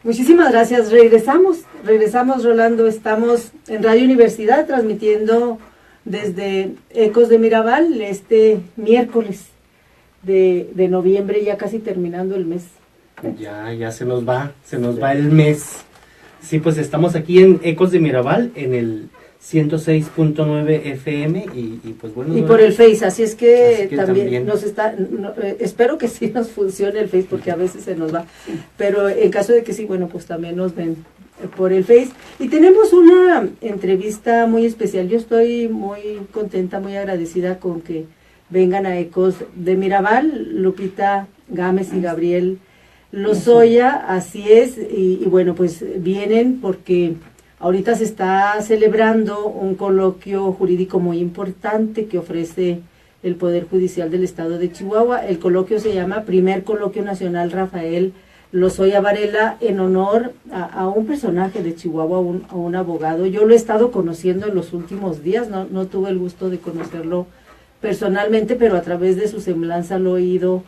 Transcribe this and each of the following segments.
Muchísimas gracias. Regresamos, Rolando. Estamos en Radio Universidad transmitiendo desde Ecos de Mirabal este miércoles de noviembre, ya casi terminando el mes. Ya se nos va el mes. Sí, pues estamos aquí en Ecos de Mirabal, en el 106.9 FM y pues bueno. Y por el Face, así es que también nos está, espero que sí nos funcione el Face porque a veces se nos va, pero en caso de que sí, bueno, pues también nos ven por el Face. Y tenemos una entrevista muy especial. Yo estoy muy contenta, muy agradecida con que vengan a Ecos de Mirabal, Lupita Gámez y Gabriel Lozoya, así es, y bueno, pues vienen porque ahorita se está celebrando un coloquio jurídico muy importante que ofrece el Poder Judicial del Estado de Chihuahua. El coloquio se llama Primer Coloquio Nacional Rafael Lozoya Varela, en honor a un personaje de Chihuahua, a un abogado. Yo lo he estado conociendo en los últimos días, no tuve el gusto de conocerlo personalmente, pero a través de su semblanza lo he ido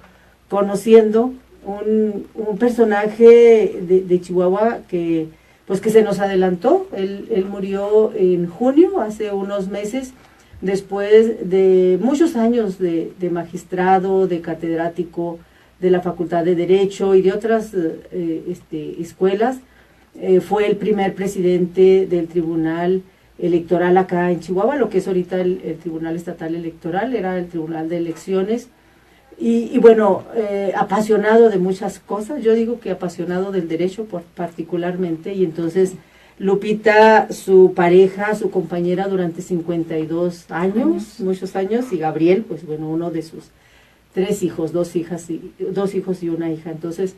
conociendo. Un personaje de Chihuahua que se nos adelantó. Él murió en junio, hace unos meses, después de muchos años de magistrado, de catedrático de la Facultad de Derecho y de otras escuelas. Fue el primer presidente del Tribunal Electoral acá en Chihuahua, lo que es ahorita el Tribunal Estatal Electoral, era el Tribunal de Elecciones. Y bueno, apasionado de muchas cosas, yo digo que apasionado del derecho particularmente, y entonces Lupita, su pareja, su compañera durante 52 años, muchos años, y Gabriel, pues bueno, uno de sus 3 hijos, 2 hijos y una hija. Entonces,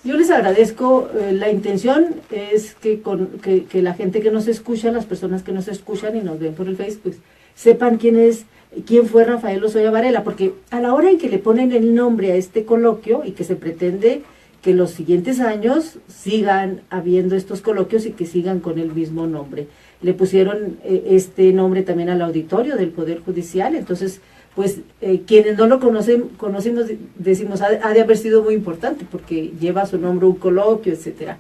yo les agradezco, la intención es que la gente que nos escucha, las personas que nos escuchan y nos ven por el Facebook, pues sepan quién fue Rafael Lozoya Varela, porque a la hora en que le ponen el nombre a este coloquio y que se pretende que los siguientes años sigan habiendo estos coloquios y que sigan con el mismo nombre. Le pusieron este nombre también al auditorio del Poder Judicial, entonces pues quienes no lo conocemos decimos ha de haber sido muy importante porque lleva su nombre un coloquio, etcétera.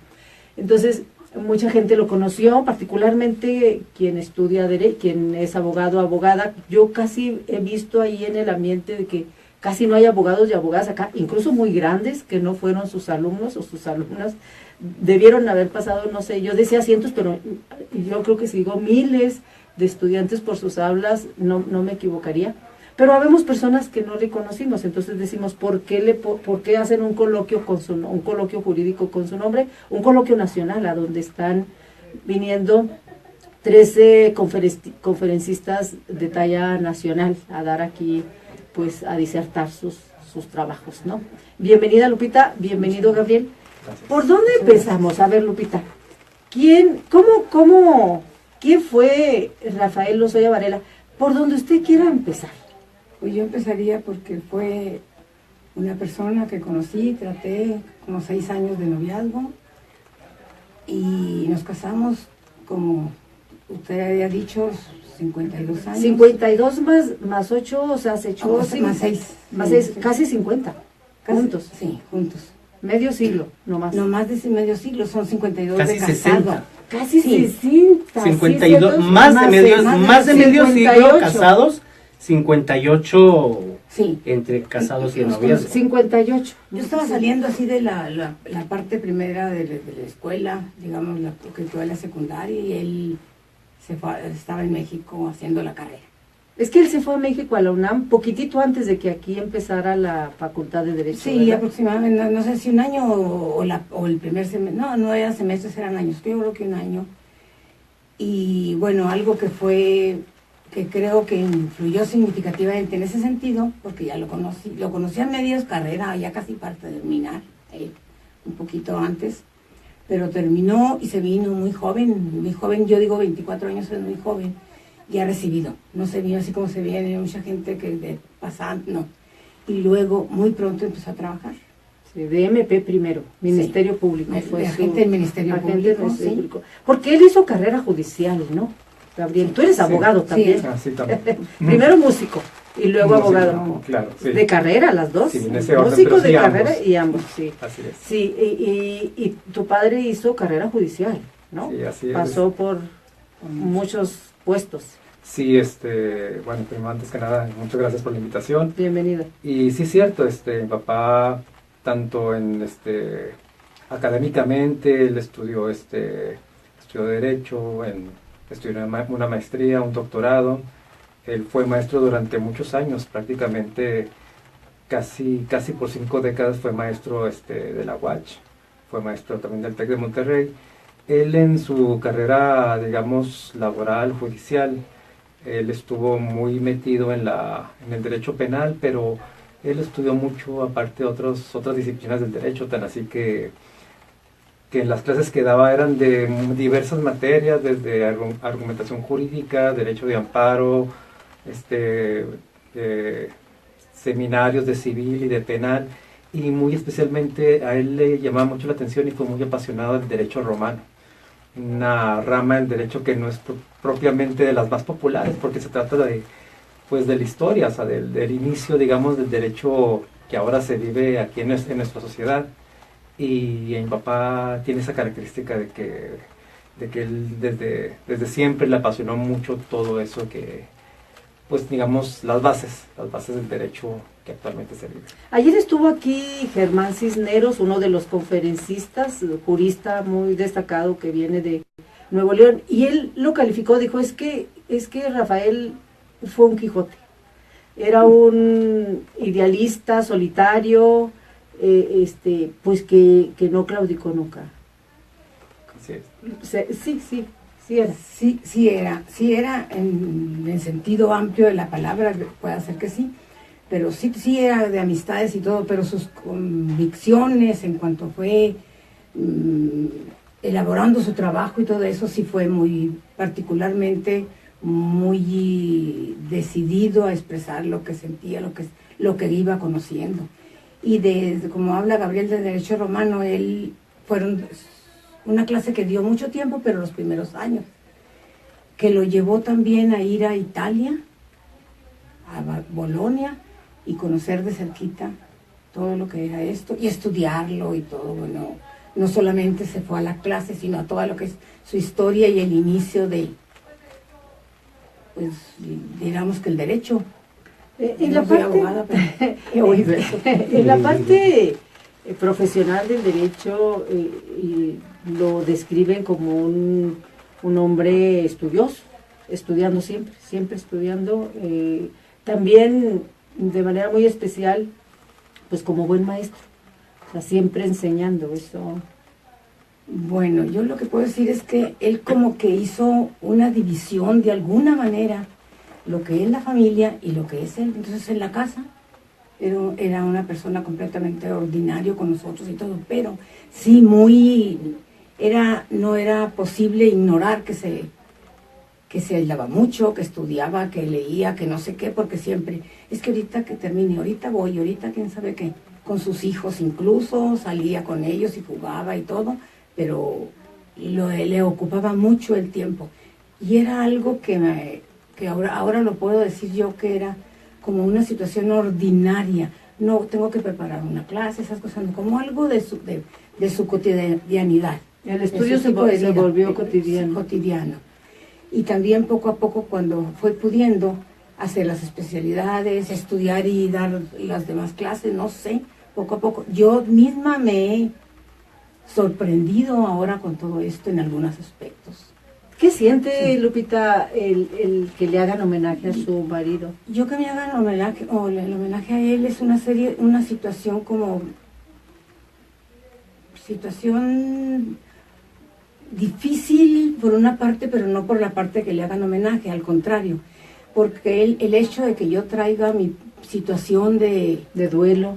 Entonces mucha gente lo conoció, particularmente quien estudia derecho, quien es abogado o abogada. Yo casi he visto ahí en el ambiente de que casi no hay abogados y abogadas acá, incluso muy grandes, que no fueron sus alumnos o sus alumnas. Debieron haber pasado, no sé, yo decía cientos, pero yo creo que si digo miles de estudiantes por sus aulas, no me equivocaría. Pero habemos personas que no le conocimos, entonces decimos, ¿por qué hacen un coloquio un coloquio jurídico con su nombre? Un coloquio nacional, a donde están viniendo 13 conferencistas de talla nacional a dar aquí, pues, a disertar sus trabajos, ¿no? Bienvenida, Lupita, bienvenido, Gabriel. Gracias. ¿Por dónde empezamos? A ver, Lupita, ¿quién fue Rafael Lozoya Varela? Por donde usted quiera empezar. Pues yo empezaría porque fue una persona que conocí, traté como 6 años de noviazgo y nos casamos, como usted había dicho, 52 años. 52 más 8, o sea, se echó... más 6. Más 6, casi 50, juntos. Sí, juntos. Medio siglo, nomás. No más de medio siglo, son 52 casi de casado. 60. Casi sí. 60. 52, sí, más de medio 58. siglo casados, 58 sí. Entre casados y noviazgo. 58. Yo estaba saliendo así de la parte primera de la escuela, digamos, que fue la secundaria, y él estaba en México haciendo la carrera. Es que él se fue a México, a la UNAM, poquitito antes de que aquí empezara la Facultad de Derecho. Sí, ¿verdad? Aproximadamente, no sé si un año o el primer semestre, no eran semestres, eran años, yo creo que un año. Y bueno, algo que creo que influyó significativamente en ese sentido, porque ya lo conocí a medias carrera, ya casi para terminar, un poquito antes, pero terminó y se vino muy joven, yo digo 24 años es muy joven, y ha recibido, no se vino así como se viene mucha gente que de pasante, no, y luego muy pronto empezó a trabajar. Sí, de MP primero, Ministerio Público. Fue agente del Ministerio Público, sí. Público. Porque él hizo carrera judicial, ¿no? Gabriel, tú eres abogado también. Sí. Sí, también. Primero músico. Y luego abogado. Claro, sí. De carrera, las dos. Sí, en ese orden, músicos de ambos. carrera y ambos, sí. Así es. Sí, y tu padre hizo carrera judicial, ¿no? Sí, así es. Pasó por muchos puestos. Sí, bueno, primero, antes que nada, muchas gracias por la invitación. Bienvenida. Y sí es cierto, mi papá, tanto en, académicamente, él estudió Derecho, estudió una maestría, un doctorado. Él fue maestro durante muchos años, prácticamente casi por 5 décadas fue maestro de la UACH, fue maestro también del TEC de Monterrey. Él en su carrera, digamos, laboral, judicial, él estuvo muy metido en el derecho penal, pero él estudió mucho aparte de otras disciplinas del derecho, tan así que en las clases que daba eran de diversas materias, desde argumentación jurídica, derecho de amparo, seminarios de civil y de penal, y muy especialmente a él le llamaba mucho la atención y fue muy apasionado del derecho romano, una rama del derecho que no es propiamente de las más populares, porque se trata de la historia, o sea, del inicio, digamos, del derecho que ahora se vive aquí en nuestra sociedad. Y mi papá tiene esa característica de que él desde siempre le apasionó mucho todo eso que, pues digamos, las bases del derecho que actualmente se vive. Ayer estuvo aquí Germán Cisneros, uno de los conferencistas, jurista muy destacado que viene de Nuevo León, y él lo calificó, dijo, es que Rafael fue un Quijote, era un idealista solitario, pues que no claudicó nunca. Así es. Sí era. Sí era en el sentido amplio de la palabra, puede ser que sí, pero sí era de amistades y todo, pero sus convicciones en cuanto fue elaborando su trabajo y todo eso sí fue muy particularmente muy decidido a expresar lo que sentía, lo que iba conociendo. Y como habla Gabriel de Derecho Romano, fueron una clase que dio mucho tiempo, pero los primeros años, que lo llevó también a ir a Italia, a Bolonia, y conocer de cerquita todo lo que era esto, y estudiarlo y todo. Bueno, no solamente se fue a la clase, sino a todo lo que es su historia y el inicio de, pues, digamos que el derecho. En la parte, abogada, pero he oído eso. En la parte profesional del derecho lo describen como un hombre estudioso, estudiando siempre estudiando, también de manera muy especial, pues como buen maestro, o sea, siempre enseñando eso. Bueno, yo lo que puedo decir es que él como que hizo una división de alguna manera, lo que es la familia y lo que es él. Entonces en la casa era una persona completamente ordinario con nosotros y todo, pero sí no era posible ignorar que se aislaba mucho, que estudiaba, que leía, que no sé qué, porque siempre, es que ahorita que termine, ahorita voy, ahorita quién sabe qué, con sus hijos incluso, salía con ellos y jugaba y todo, pero le ocupaba mucho el tiempo. Y era algo que ahora lo puedo decir yo, que era como una situación ordinaria. No tengo que preparar una clase, esas cosas, no, como algo de su cotidianidad. El estudio se volvió cotidiano. Y también poco a poco, cuando fue pudiendo hacer las especialidades, estudiar y dar las demás clases, no sé, poco a poco. Yo misma me he sorprendido ahora con todo esto en algunos aspectos. ¿Qué siente, Lupita, el que le hagan homenaje a su marido? Yo que me hagan homenaje, el homenaje a él es una situación difícil por una parte, pero no por la parte que le hagan homenaje, al contrario, porque el hecho de que yo traiga mi situación de duelo,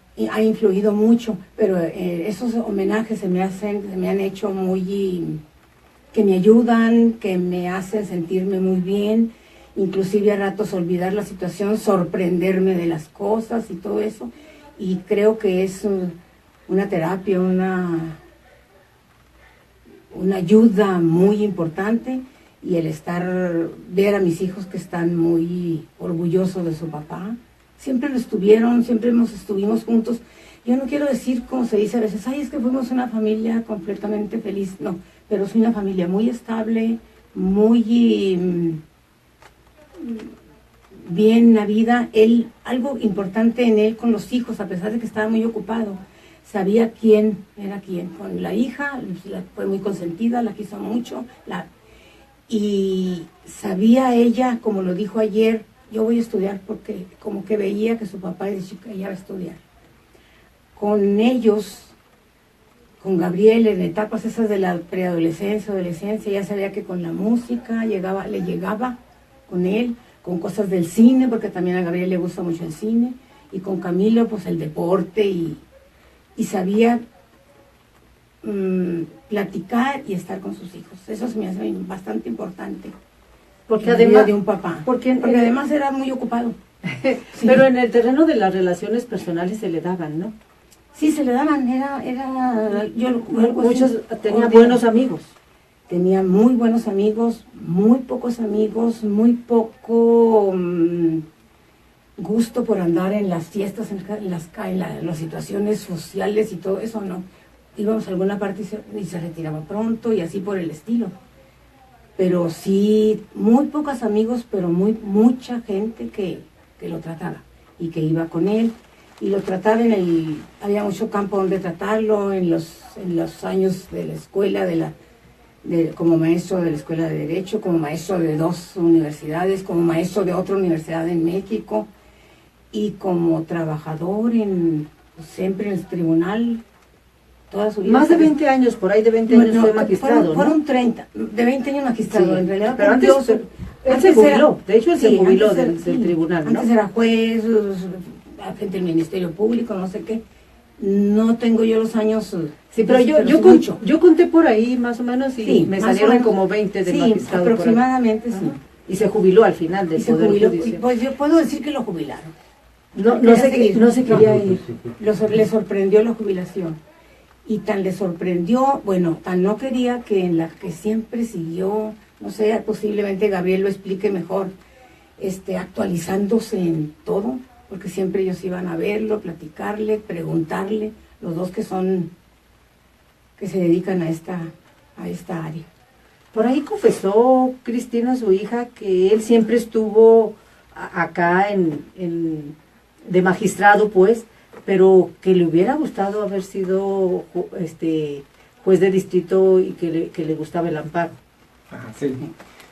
me ha influido mucho, pero esos homenajes se me han hecho que me ayudan, que me hacen sentirme muy bien, inclusive a ratos olvidar la situación, sorprenderme de las cosas y todo eso, y creo que es una terapia, una ayuda muy importante, y el ver a mis hijos que están muy orgullosos de su papá. Siempre lo estuvieron, estuvimos juntos. Yo no quiero decir, como se dice a veces, ay, es que fuimos una familia completamente feliz. No, pero soy una familia muy estable, muy bien en la vida. Algo importante en él con los hijos, a pesar de que estaba muy ocupado, sabía quién era quién. Con la hija, fue muy consentida, la quiso mucho, y sabía ella, como lo dijo ayer, yo voy a estudiar porque como que veía que su papá decía que ella iba a estudiar. Con ellos, con Gabriel, en etapas esas de la preadolescencia, adolescencia, ya sabía que con la música le llegaba con él, con cosas del cine, porque también a Gabriel le gusta mucho el cine, y con Camilo, pues el deporte, y sabía platicar y estar con sus hijos. Eso se me hace bastante importante. Porque además de un papá. Porque además era muy ocupado. Sí. Pero en el terreno de las relaciones personales se le daban, ¿no? Sí, se le daban. Muchos tenía buenos amigos. Tenía muy buenos amigos, muy pocos amigos, muy poco gusto por andar en las fiestas, en las situaciones sociales y todo eso, no. Íbamos a alguna parte y se retiraba pronto y así por el estilo. Pero sí, muy pocos amigos, pero mucha gente que lo trataba y que iba con él. Y lo trataba había mucho campo donde tratarlo, en los años de la escuela, como maestro de la Escuela de Derecho, como maestro de 2 universidades, como maestro de otra universidad en México, y como trabajador siempre en el tribunal, toda su vida. Más de 20 años, por ahí de 20 años fue magistrado, fueron 30, de de 20 años magistrado, sí, en realidad. Pero antes se jubiló, de hecho él se jubiló del tribunal, ¿no? Antes era juez, agente del Ministerio Público, no sé qué. No tengo yo los años. Sí, pero yo conté por ahí más o menos y sí, me salieron como 20 de magistrado. Aproximadamente, sí. Y se jubiló al final del Poder Judicial. Pues yo puedo decir que lo jubilaron. No se quería ir. Le sorprendió la jubilación. Y tan le sorprendió, tan no quería que en la que siempre siguió, no sé, posiblemente Gabriel lo explique mejor, actualizándose en todo, porque siempre ellos iban a verlo, platicarle, preguntarle, los dos que se dedican a esta área. Por ahí confesó Cristina, su hija, que él siempre estuvo acá de magistrado, pues, pero que le hubiera gustado haber sido juez de distrito y que le gustaba el amparo. Sí.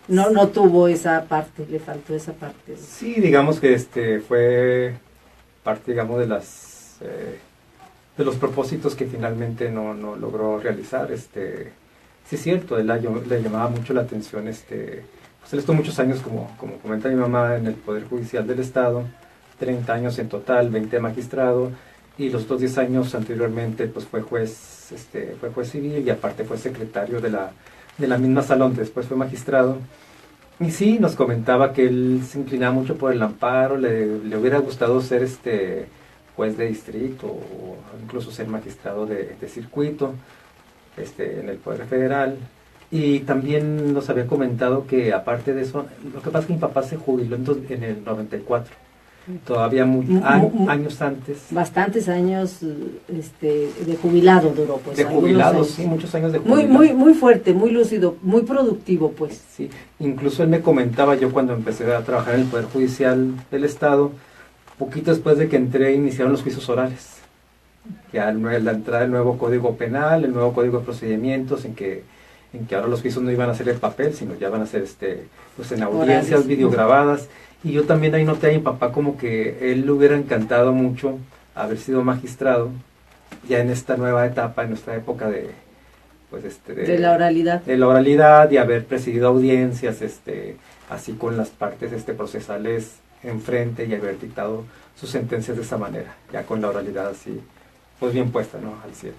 No tuvo esa parte, le faltó esa parte. Sí, digamos que fue parte, digamos, de los propósitos que finalmente no logró realizar. Sí es cierto, él le llamaba mucho la atención, pues él estuvo muchos años, como comenta mi mamá, en el Poder Judicial del Estado, 30 años en total, 20 de magistrado, y los otros 10 años anteriormente pues fue juez civil y aparte fue secretario de la misma salón, después fue magistrado. Y sí, nos comentaba que él se inclinaba mucho por el amparo, le hubiera gustado ser juez de distrito o incluso ser magistrado de circuito en el Poder Federal. Y también nos había comentado que aparte de eso, lo que pasa es que mi papá se jubiló en el 94, todavía años antes. Bastantes años de jubilado duró, pues. De jubilado, sí, muchos años de jubilado. Muy fuerte, muy lúcido, muy productivo, pues. Sí, incluso él me comentaba, yo cuando empecé a trabajar en el Poder Judicial del Estado, poquito después de que entré, iniciaron los juicios orales. Ya la entrada del nuevo Código Penal, el nuevo Código de Procedimientos, en que ahora los juicios no iban a ser el papel, sino ya van a ser pues en audiencias orales, videograbadas. Y yo también ahí noté a mi papá como que él le hubiera encantado mucho haber sido magistrado ya en esta nueva etapa, en nuestra época de la oralidad. De la oralidad y haber presidido audiencias, así con las partes procesales enfrente y haber dictado sus sentencias de esa manera, ya con la oralidad así, pues bien puesta, ¿no? Al cielo.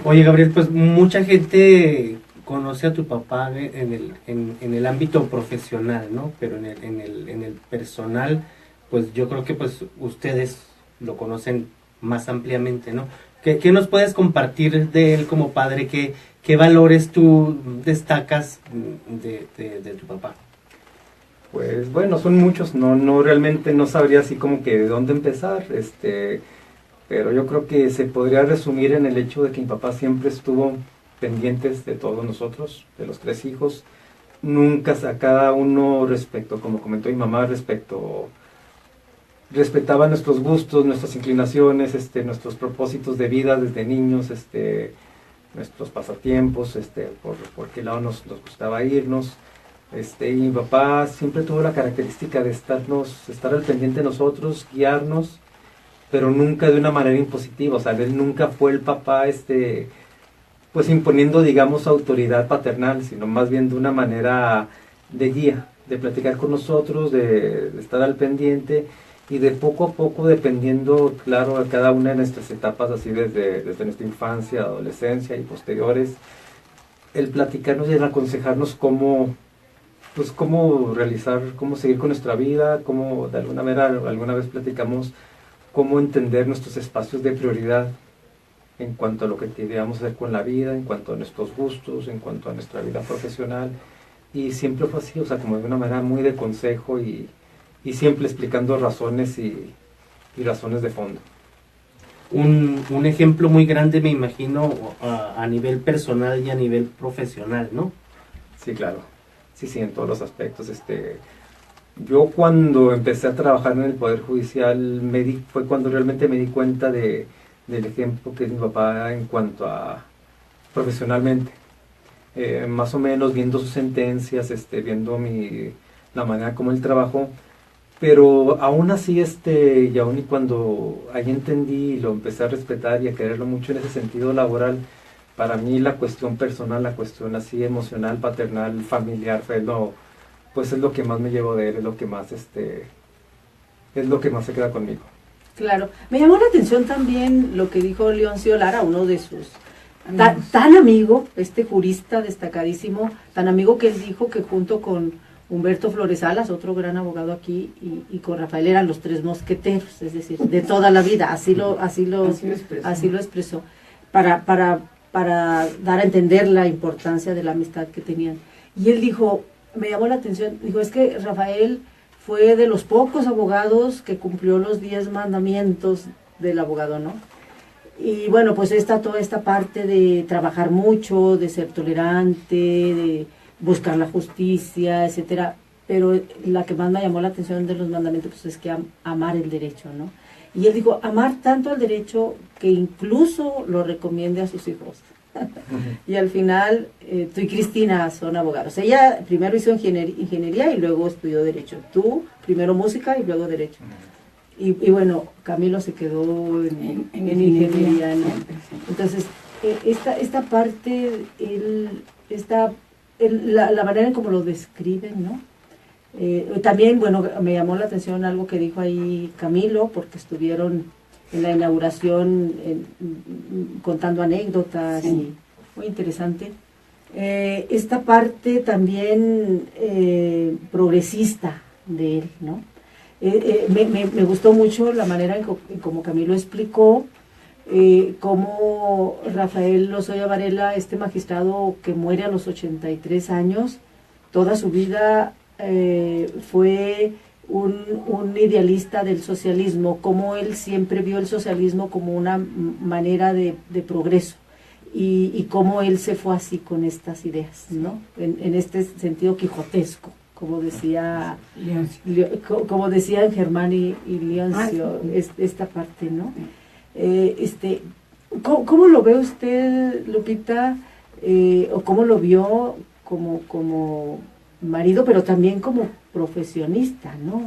Oye, Gabriel, pues mucha gente conoce a tu papá en el ámbito profesional, ¿no? Pero en el personal, pues yo creo que pues ustedes lo conocen más ampliamente, ¿no? ¿Qué nos puedes compartir de él como padre? ¿Qué valores tú destacas de tu papá? Pues bueno, son muchos, no realmente no sabría así como que de dónde empezar, pero yo creo que se podría resumir en el hecho de que mi papá siempre estuvo pendientes de todos nosotros, de los 3 hijos, nunca a cada uno respecto, como comentó mi mamá, respetaba nuestros gustos, nuestras inclinaciones, nuestros propósitos de vida desde niños, nuestros pasatiempos, por qué lado nos gustaba irnos. Y mi papá siempre tuvo la característica de estar al pendiente de nosotros, guiarnos, pero nunca de una manera impositiva. O sea, él nunca fue el papá, pues imponiendo, digamos, autoridad paternal, sino más bien de una manera de guía, de platicar con nosotros, de estar al pendiente y de poco a poco, dependiendo, claro, de cada una de nuestras etapas, así desde nuestra infancia, adolescencia y posteriores, el platicarnos y el aconsejarnos cómo realizar, cómo seguir con nuestra vida, cómo de alguna manera, alguna vez platicamos cómo entender nuestros espacios de prioridad en cuanto a lo que queríamos hacer con la vida, en cuanto a nuestros gustos, en cuanto a nuestra vida profesional, y siempre fue así, o sea, como de una manera muy de consejo y siempre explicando razones y razones de fondo. Un ejemplo muy grande, me imagino, a nivel personal y a nivel profesional, ¿no? Sí, claro. Sí, en todos los aspectos. Yo cuando empecé a trabajar en el Poder Judicial fue cuando realmente me di cuenta del ejemplo que es mi papá en cuanto a profesionalmente. Más o menos viendo sus sentencias, viendo la manera como él trabajó, pero aún así, y aún y cuando ahí entendí y lo empecé a respetar y a quererlo mucho en ese sentido laboral, para mí la cuestión personal, la cuestión así emocional, paternal, familiar, pues es lo que más me llevo de él, es lo que más se queda conmigo. Claro, me llamó la atención también lo que dijo Leoncio Lara, uno de sus tan amigo, jurista destacadísimo, tan amigo que él dijo que junto con Humberto Flores Salas, otro gran abogado aquí, y con Rafael eran los 3 mosqueteros, es decir, de toda la vida, así lo expresó, para dar a entender la importancia de la amistad que tenían. Y él dijo, me llamó la atención, dijo, es que Rafael fue de los pocos abogados que cumplió los 10 mandamientos del abogado, ¿no? Y bueno, pues toda esta parte de trabajar mucho, de ser tolerante, de buscar la justicia, etcétera, pero la que más me llamó la atención de los mandamientos pues es que amar el derecho, ¿no? Y él dijo, amar tanto al derecho que incluso lo recomiende a sus hijos. Y al final, tú y Cristina son abogados. Ella primero hizo ingeniería y luego estudió derecho. Tú, primero música y luego derecho. Y bueno, Camilo se quedó en ingeniería, ¿no? Entonces, esta parte, la manera en cómo lo describen, ¿no? También, bueno, me llamó la atención algo que dijo ahí Camilo, porque estuvieron en la inauguración contando anécdotas, sí. Y muy interesante. Esta parte también progresista de él, ¿no? Me gustó mucho la manera en cómo Camilo explicó cómo Rafael Lozoya Varela, magistrado que muere a los 83 años, toda su vida fue un idealista del socialismo, cómo él siempre vio el socialismo como una manera de progreso y cómo él se fue así con estas ideas, ¿no? En este sentido quijotesco, como decía Germán y Leoncio, esta parte, ¿no? ¿Cómo lo ve usted, Lupita? ¿O cómo lo vio como marido, pero también como profesionista, ¿no?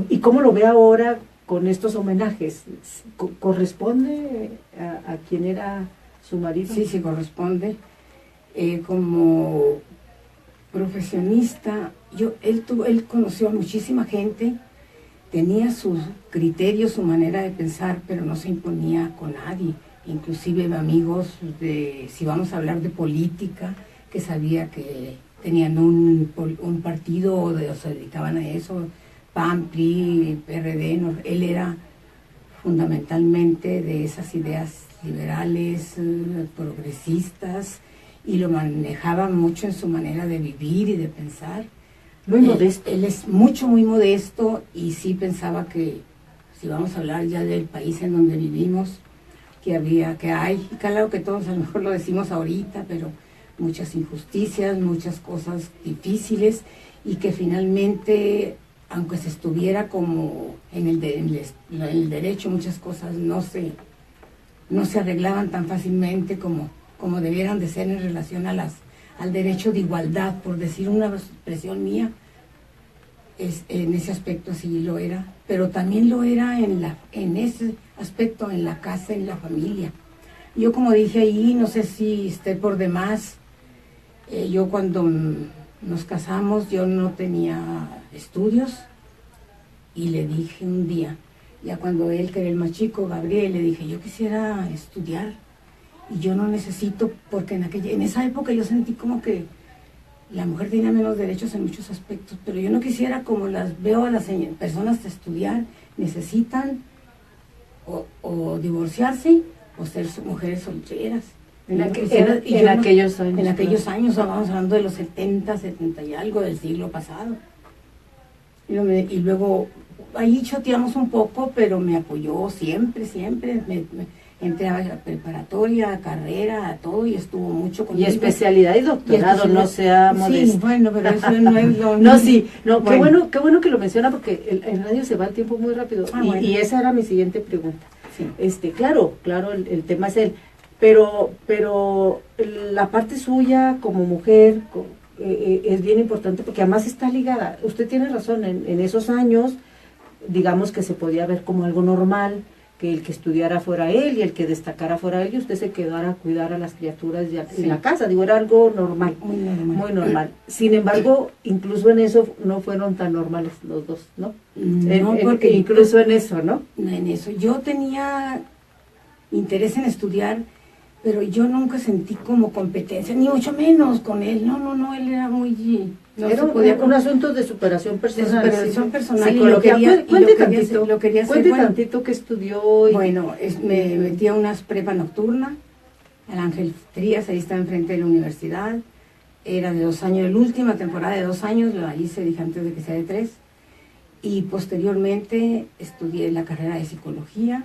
¿Y cómo lo ve ahora con estos homenajes? ¿Corresponde a quien era su marido? Sí, corresponde. Como profesionista, él conoció a muchísima gente, tenía sus criterios, su manera de pensar, pero no se imponía con nadie. Inclusive amigos si vamos a hablar de política, que sabía que tenían un partido, se dedicaban a eso, PAN, PRI, PRD, él era fundamentalmente de esas ideas liberales, progresistas, y lo manejaba mucho en su manera de vivir y de pensar. Muy modesto. Él es muy modesto, y sí pensaba que, si vamos a hablar ya del país en donde vivimos, que hay, claro que todos a lo mejor lo decimos ahorita, pero muchas injusticias, muchas cosas difíciles, y que finalmente, aunque se estuviera como en el derecho, muchas cosas no se arreglaban tan fácilmente como debieran de ser en relación al derecho de igualdad, por decir una expresión mía. En ese aspecto sí lo era, pero también lo era en ese aspecto, en la casa, en la familia. Yo, como dije ahí, no sé si esté por demás, yo cuando nos casamos, yo no tenía estudios, y le dije un día, ya cuando él, que era el más chico, Gabriel, le dije, yo quisiera estudiar, y yo no necesito, porque en esa época yo sentí como que la mujer tenía menos derechos en muchos aspectos, pero yo no quisiera, como las veo a las personas de estudiar, necesitan o divorciarse o ser mujeres solteras. En aquellos años. En aquellos años, vamos hablando de los 70 y algo del siglo pasado. Y luego, ahí choteamos un poco, pero me apoyó siempre. Entré a la preparatoria, a carrera, a todo, y estuvo mucho conmigo. Y especialidad y doctorado, no sea modesto. Sí, bueno, pero eso no es lo No, sí, no, bueno. Qué bueno que lo menciona, porque en radio se va el tiempo muy rápido. Y esa era mi siguiente pregunta. Sí. Claro, el tema es él. Pero la parte suya como mujer es bien importante, porque además está ligada. Usted tiene razón, en esos años, digamos que se podía ver como algo normal, que el que estudiara fuera él y el que destacara fuera él, y usted se quedara a cuidar a las criaturas ya en la casa. Digo, era algo normal, muy normal. Sin embargo, incluso en eso no fueron tan normales los dos, ¿no? No, porque incluso en eso, ¿no? En eso. Yo tenía interés en estudiar, pero yo nunca sentí como competencia, ni mucho menos con él. No, él era muy... era un asunto de superación personal. De superación personal. Psicología. Cuente tantito. Tantito que estudió. Bueno, me metí a una prepa nocturna, al Ángel Trías, ahí estaba enfrente de la universidad. Era de 2 años, la última temporada de 2 años, la hice, dije, antes de que sea de 3. Y posteriormente estudié la carrera de psicología.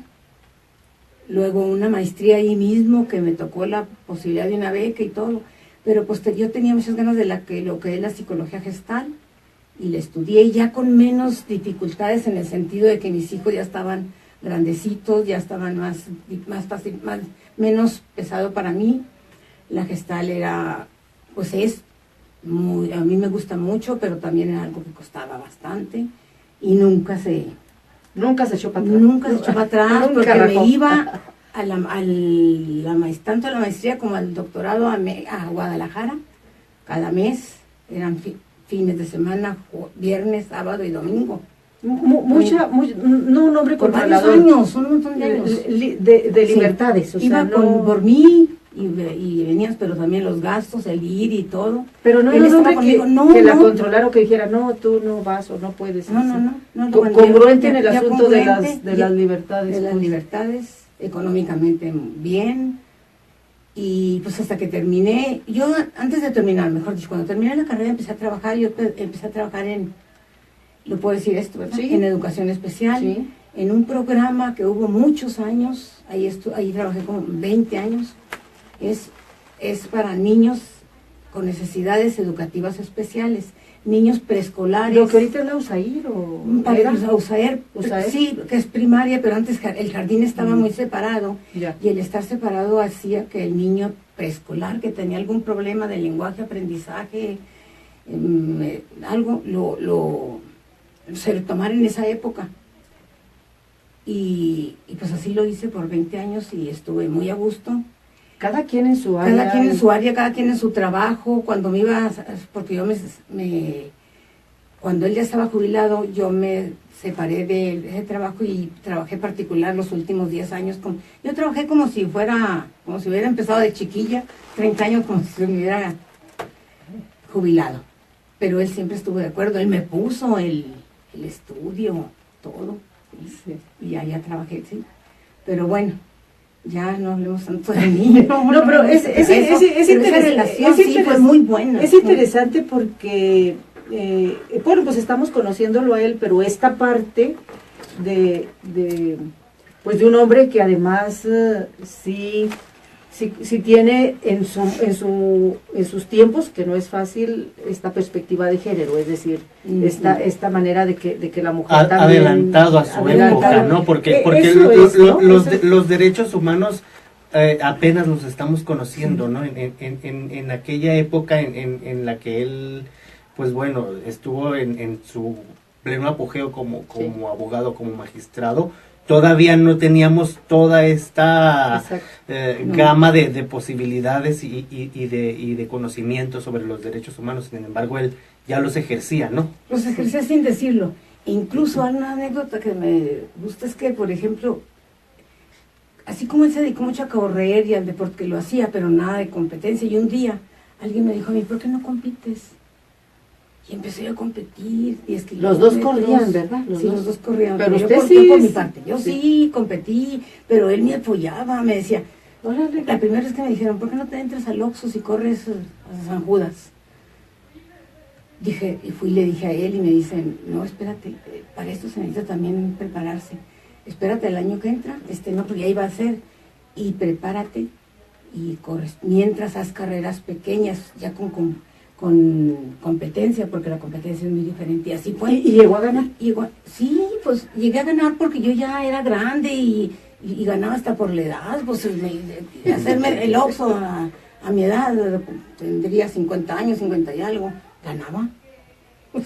Luego una maestría ahí mismo, que me tocó la posibilidad de una beca y todo. Pero yo tenía muchas ganas de lo que es la psicología gestal, y la estudié ya con menos dificultades, en el sentido de que mis hijos ya estaban grandecitos, ya estaban más fácil, menos pesado para mí. La gestal era, pues a mí me gusta mucho, pero también era algo que costaba bastante, y nunca se echó para atrás. Nunca se echó para atrás, porque me iba tanto a la maestría como al doctorado a Guadalajara cada mes. Eran fines de semana, viernes, sábado y domingo. No un hombre por controlador. Varios años, un montón de años. De libertades. Iba por mí y venías, pero también los gastos, el ir y todo. Pero no era un hombre que la controlara, o que dijera, no, tú no vas o no puedes. No. Congruente en el asunto de las libertades. De las libertades, económicamente bien. Y pues hasta que terminé, yo antes de terminar, mejor dicho, cuando terminé la carrera empecé a trabajar, lo puedo decir esto, ¿verdad? Sí. En educación especial, sí. En un programa que hubo muchos años, ahí trabajé como 20 años, es para niños con necesidades educativas especiales, niños preescolares. ¿Lo que ahorita es la USAIR o...? USAIR, sí, que es primaria, pero antes el jardín estaba muy separado, y el estar separado hacía que el niño preescolar que tenía algún problema de lenguaje, aprendizaje, algo, se retomara en esa época. Y pues así lo hice por 20 años y estuve muy a gusto. Cada quien en su área. Cada quien en su área, cada quien en su trabajo. Cuando me iba, porque yo cuando él ya estaba jubilado, yo me separé de ese trabajo y trabajé particular los últimos 10 años. Yo trabajé como si hubiera empezado de chiquilla, 30 años, como si me hubiera jubilado. Pero él siempre estuvo de acuerdo, él me puso el estudio, todo. y allá trabajé, sí. Pero bueno, ya no hablemos tanto de mí. No, pero esa relación sí fue muy buena. Es interesante porque, bueno, pues estamos conociéndolo a él, pero esta parte pues de un hombre que además sí tiene en sus tiempos, que no es fácil, esta perspectiva de género, es decir, esta manera de que la mujer también... Adelantado a su época, ¿no? Porque los derechos humanos apenas los estamos conociendo, ¿no? En aquella época en la que él, pues bueno, estuvo en su pleno apogeo como abogado, como magistrado, todavía no teníamos toda esta gama de posibilidades y de conocimientos sobre los derechos humanos. Sin embargo, él ya los ejercía, ¿no? Los ejercía sin decirlo. Incluso hay una anécdota que me gusta, es que, por ejemplo, así como él se dedicó mucho a correr y al deporte, que lo hacía, pero nada de competencia, y un día alguien me dijo a mí, ¿por qué no compites? Y empecé a competir. Y es que los dos corrían, ¿verdad? Los dos corrían. Pero yo usted por mi parte. Yo sí competí, pero él me apoyaba, me decía, la primera vez que me dijeron, ¿por qué no te entras al Oxxo si corres a San Judas? Le dije a él y me dicen, no, espérate, para esto se necesita también prepararse. Espérate el año que entra, no, porque ya iba a ser, y prepárate y corres. Mientras haz carreras pequeñas, ya con competencia, porque la competencia es muy diferente, y así fue. ¿Y llegó a ganar? Sí, pues llegué a ganar porque yo ya era grande y ganaba hasta por la edad, pues hacerme el Oxxo a mi edad, tendría 50 años, 50 y algo, ganaba.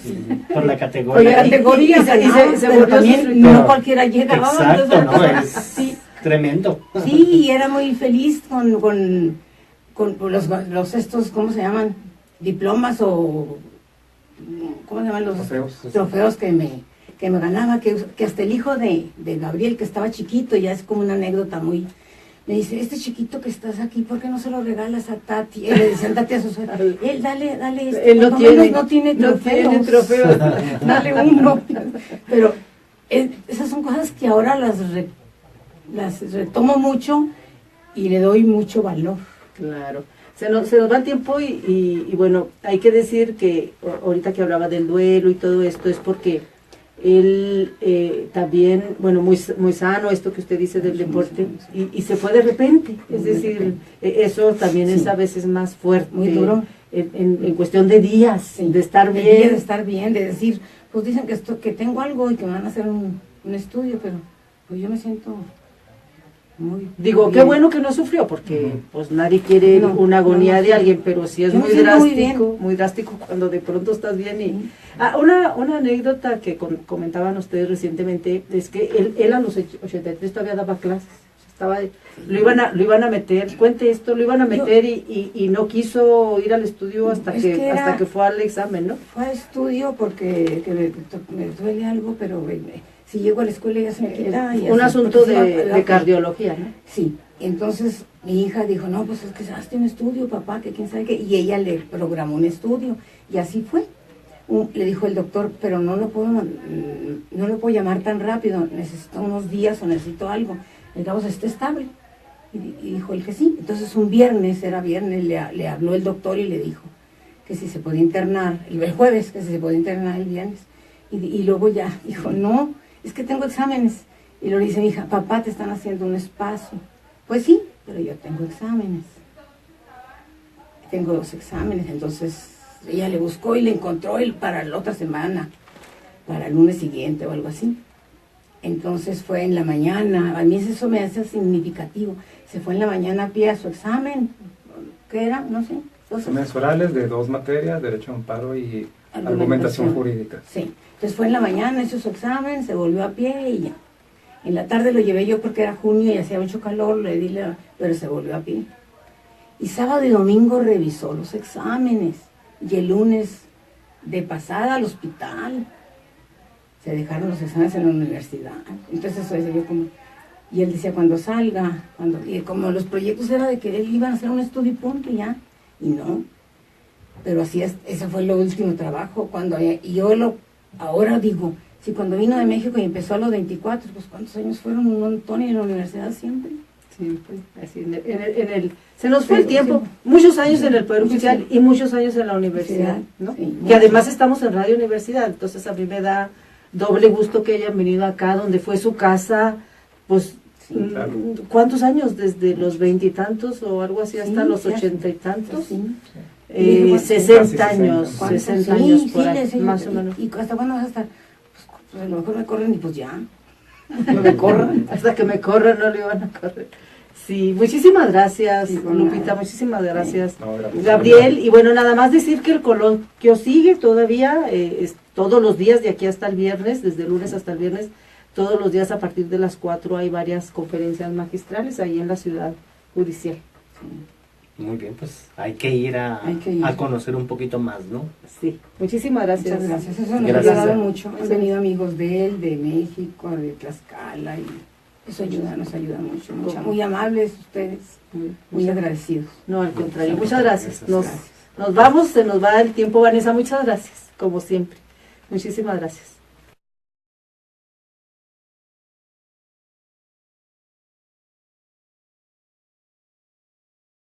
Sí, por la categoría. Pero también no cualquiera llega. Exacto, ¿no? Es tremendo. Sí, y era muy feliz con los estos, ¿cómo se llaman? Diplomas o ¿cómo se llaman los trofeos que me ganaba, que hasta el hijo de Gabriel, que estaba chiquito, ya es como una anécdota muy, me dice, este chiquito que estás aquí, ¿por qué no se lo regalas a Tati? Él le decía a Tati a su suegra, él dale él no tiene trofeos. Dale uno. Pero esas son cosas que ahora las retomo mucho y le doy mucho valor. Claro. Se nos va el tiempo y bueno, hay que decir que ahorita que hablaba del duelo y todo esto es porque él también, bueno, muy sano esto que usted dice del deporte y se fue de repente, es decir, eso también es a veces más fuerte, muy duro, en cuestión de días, de estar bien, de decir, pues dicen que tengo algo y que me van a hacer un estudio, pero pues yo me siento... Digo, qué bueno que no sufrió, porque pues nadie quiere una agonía de alguien, pero sí es muy drástico cuando de pronto estás bien. Y una anécdota que comentaban ustedes recientemente es que él a los 83 todavía daba clases, lo iban a meter, cuente esto, lo iban a meter y no quiso ir al estudio hasta que fue al examen, ¿no? Fue al estudio porque me duele algo, pero... si llego a la escuela ya se me queda. Un asunto de cardiología, ¿no? Sí, entonces mi hija dijo, no, pues es que hazte un estudio, papá, que quién sabe qué, y ella le programó un estudio, y así fue. Le dijo el doctor, pero no lo puedo llamar tan rápido, necesito unos días o necesito algo, el cabo esté estable. Y dijo él que sí. Entonces un viernes, le habló el doctor y le dijo que si se podía internar, el jueves, que si se podía internar el viernes, y luego ya dijo, no, es que tengo exámenes. Y luego dice mi hija, papá, te están haciendo un espacio. Pues sí, pero yo tengo exámenes. Tengo 2 exámenes. Entonces ella le buscó y le encontró para la otra semana, para el lunes siguiente o algo así. Entonces fue en la mañana, a mí eso me hace significativo. Se fue en la mañana a pie a su examen. ¿Qué era? No sé. Exámenes orales de 2 materias, Derecho a Amparo y Argumentación Jurídica. Sí. Entonces fue en la mañana, hizo su examen, se volvió a pie y ya. En la tarde lo llevé yo porque era junio y hacía mucho calor, pero se volvió a pie. Y sábado y domingo revisó los exámenes. Y el lunes de pasada al hospital. Se dejaron los exámenes en la universidad. Entonces eso yo como... Y él decía, cuando salga, y como los proyectos era de que él iba a hacer un estudio y punto y ya. Y no. Pero así es, ese fue el último trabajo. Y yo ahora digo, Si cuando vino de México y empezó a los 24, pues ¿cuántos años fueron? Un montón, y en la universidad siempre. Sí, pues, así, se nos fue el tiempo, muchos años en el Poder Judicial y muchos años en la universidad, ¿no? Sí, que además estamos en Radio Universidad, entonces a mí me da doble gusto que hayan venido acá, donde fue su casa, pues, sí, claro. ¿Cuántos años? Desde los 20 y tantos o algo así hasta los 80 y tantos. Sí. 60 años, 60 años por ahí, más o menos. ¿Y hasta cuándo vas a estar? Pues a lo mejor me corren y pues ya. No me corran, hasta que me corran no le van a correr. Sí, muchísimas gracias, sí, Lupita, muchísimas gracias, sí. No, gracias, Gabriel. Y bueno, nada más decir que el coloquio sigue todavía, todos los días de aquí hasta el viernes, desde el lunes hasta el viernes, todos los días a partir de las 4 hay varias conferencias magistrales ahí en la ciudad judicial. Sí. Muy bien, pues hay que ir a conocer un poquito más, ¿no? Sí, muchísimas gracias. Muchas gracias, eso nos ha ayudado mucho. Han venido amigos de él, de México, de Tlaxcala, y eso nos ayuda mucho. Muy amables ustedes, muy agradecidos. No, al contrario, muchas gracias. Nos vamos, se nos va el tiempo, Vanessa, muchas gracias, como siempre. Muchísimas gracias.